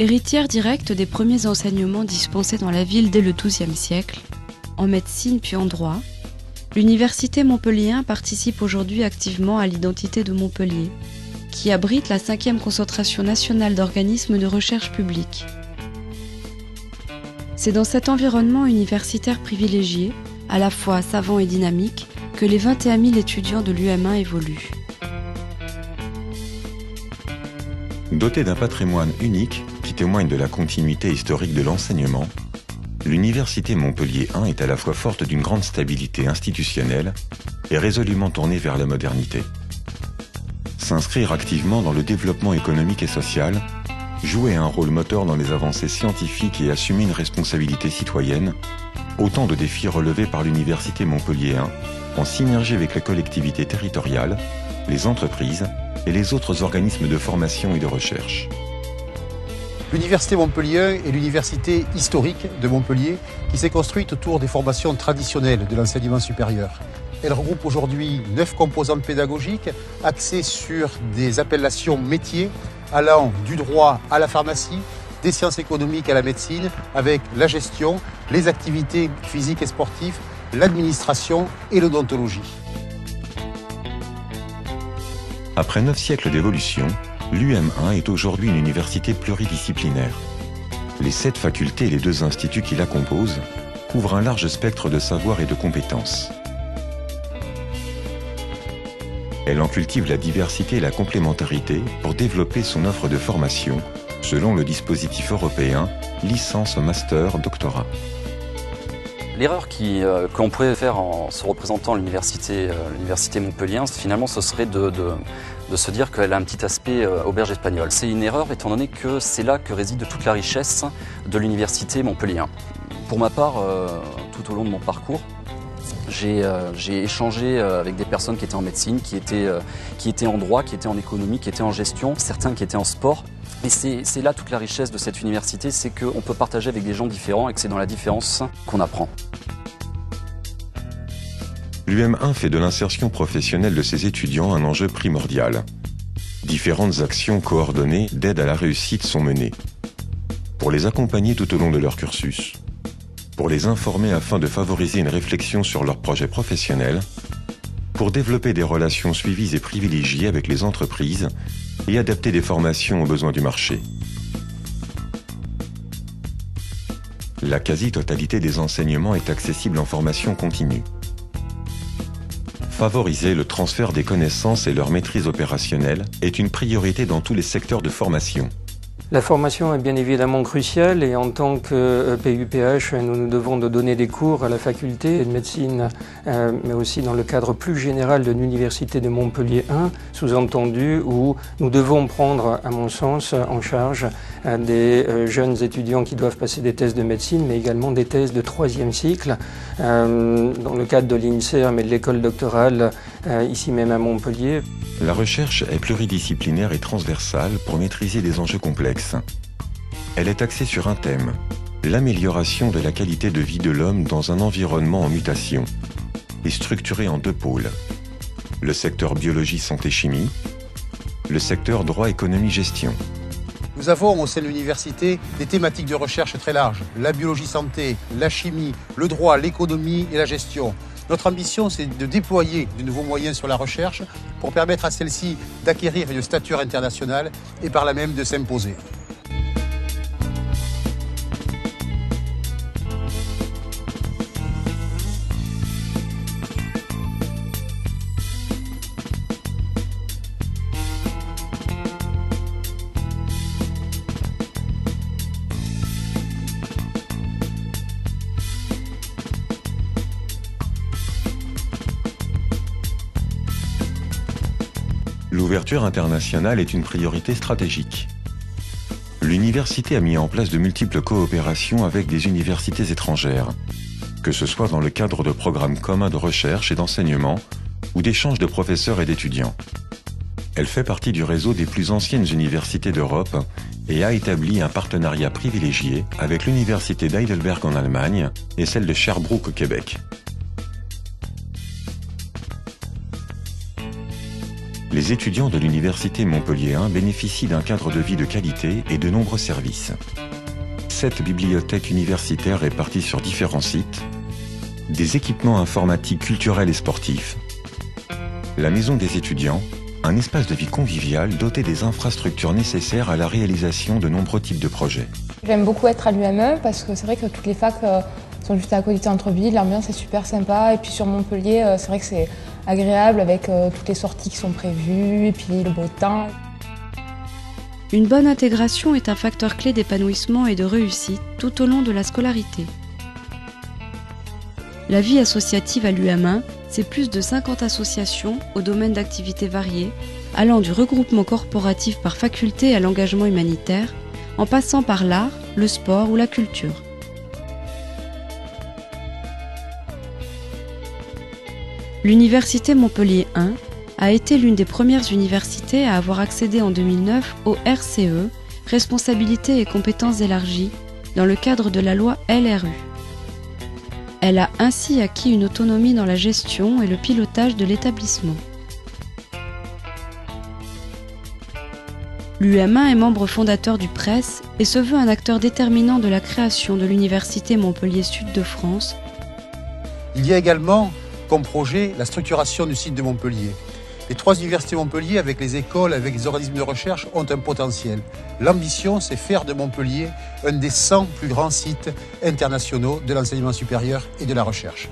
Héritière directe des premiers enseignements dispensés dans la ville dès le XIIe siècle, en médecine puis en droit, l'Université Montpellier 1 participe aujourd'hui activement à l'identité de Montpellier, qui abrite la 5e concentration nationale d'organismes de recherche publique. C'est dans cet environnement universitaire privilégié, à la fois savant et dynamique, que les 21 000 étudiants de l'UM1 évoluent. Dotée d'un patrimoine unique qui témoigne de la continuité historique de l'enseignement, l'Université Montpellier 1 est à la fois forte d'une grande stabilité institutionnelle et résolument tournée vers la modernité. S'inscrire activement dans le développement économique et social, jouer un rôle moteur dans les avancées scientifiques et assumer une responsabilité citoyenne, autant de défis relevés par l'Université Montpellier 1 en synergie avec les collectivités territoriales, les entreprises et les autres organismes de formation et de recherche. L'Université Montpellier 1 est l'université historique de Montpellier qui s'est construite autour des formations traditionnelles de l'enseignement supérieur. Elle regroupe aujourd'hui 9 composantes pédagogiques axées sur des appellations métiers allant du droit à la pharmacie, des sciences économiques à la médecine, avec la gestion, les activités physiques et sportives, l'administration et l'odontologie. Après 9 siècles d'évolution, l'UM1 est aujourd'hui une université pluridisciplinaire. Les 7 facultés et les 2 instituts qui la composent couvrent un large spectre de savoirs et de compétences. Elle en cultive la diversité et la complémentarité pour développer son offre de formation selon le dispositif européen licence, master, doctorat. L'erreur qu'on pourrait faire en se représentant l'université Montpellier, finalement, ce serait de se dire qu'elle a un petit aspect auberge espagnole. C'est une erreur étant donné que c'est là que réside toute la richesse de l'université Montpellier. Pour ma part, tout au long de mon parcours, j'ai échangé avec des personnes qui étaient en médecine, qui étaient en droit, qui étaient en économie, qui étaient en gestion, certains qui étaient en sport. Et c'est là toute la richesse de cette université, c'est qu'on peut partager avec des gens différents et que c'est dans la différence qu'on apprend. L'UM1 fait de l'insertion professionnelle de ses étudiants un enjeu primordial. Différentes actions coordonnées d'aide à la réussite sont menées. Pour les accompagner tout au long de leur cursus, pour les informer afin de favoriser une réflexion sur leurs projets professionnels, pour développer des relations suivies et privilégiées avec les entreprises et adapter des formations aux besoins du marché. La quasi-totalité des enseignements est accessible en formation continue. Favoriser le transfert des connaissances et leur maîtrise opérationnelle est une priorité dans tous les secteurs de formation. La formation est bien évidemment cruciale et en tant que PUPH, nous devons donner des cours à la faculté de médecine, mais aussi dans le cadre plus général de l'Université de Montpellier 1, sous-entendu où nous devons prendre, à mon sens, en charge des jeunes étudiants qui doivent passer des thèses de médecine, mais également des thèses de 3e cycle, dans le cadre de l'INSERM et de l'école doctorale, ici même à Montpellier. La recherche est pluridisciplinaire et transversale pour maîtriser des enjeux complexes. Elle est axée sur un thème, l'amélioration de la qualité de vie de l'homme dans un environnement en mutation, et structurée en 2 pôles. Le secteur biologie, santé, chimie, le secteur droit, économie, gestion. Nous avons au sein de l'université des thématiques de recherche très larges, la biologie santé, la chimie, le droit, l'économie et la gestion. Notre ambition, c'est de déployer de nouveaux moyens sur la recherche pour permettre à celle-ci d'acquérir une stature internationale et par là même de s'imposer. L'ouverture internationale est une priorité stratégique. L'université a mis en place de multiples coopérations avec des universités étrangères, que ce soit dans le cadre de programmes communs de recherche et d'enseignement ou d'échanges de professeurs et d'étudiants. Elle fait partie du réseau des plus anciennes universités d'Europe et a établi un partenariat privilégié avec l'université d'Heidelberg en Allemagne et celle de Sherbrooke au Québec. Les étudiants de l'Université Montpellier 1 bénéficient d'un cadre de vie de qualité et de nombreux services. 7 bibliothèques universitaires réparties sur différents sites, des équipements informatiques culturels et sportifs, la maison des étudiants, un espace de vie convivial doté des infrastructures nécessaires à la réalisation de nombreux types de projets. J'aime beaucoup être à l'UM1 parce que c'est vrai que toutes les facs sont juste à côté de centre-ville, l'ambiance est super sympa et puis sur Montpellier, c'est vrai que c'est agréable avec toutes les sorties qui sont prévues et puis le beau temps. Une bonne intégration est un facteur clé d'épanouissement et de réussite tout au long de la scolarité. La vie associative à l'UM1, c'est plus de 50 associations au domaine d'activités variées, allant du regroupement corporatif par faculté à l'engagement humanitaire, en passant par l'art, le sport ou la culture. L'Université Montpellier 1 a été l'une des premières universités à avoir accédé en 2009 au RCE, Responsabilité et compétences élargies, dans le cadre de la loi LRU. Elle a ainsi acquis une autonomie dans la gestion et le pilotage de l'établissement. L'UM1 est membre fondateur du PRES et se veut un acteur déterminant de la création de l'Université Montpellier Sud de France. Il y a également comme projet la structuration du site de Montpellier. Les 3 universités Montpellier, avec les écoles, avec les organismes de recherche, ont un potentiel. L'ambition, c'est faire de Montpellier un des 100 plus grands sites internationaux de l'enseignement supérieur et de la recherche.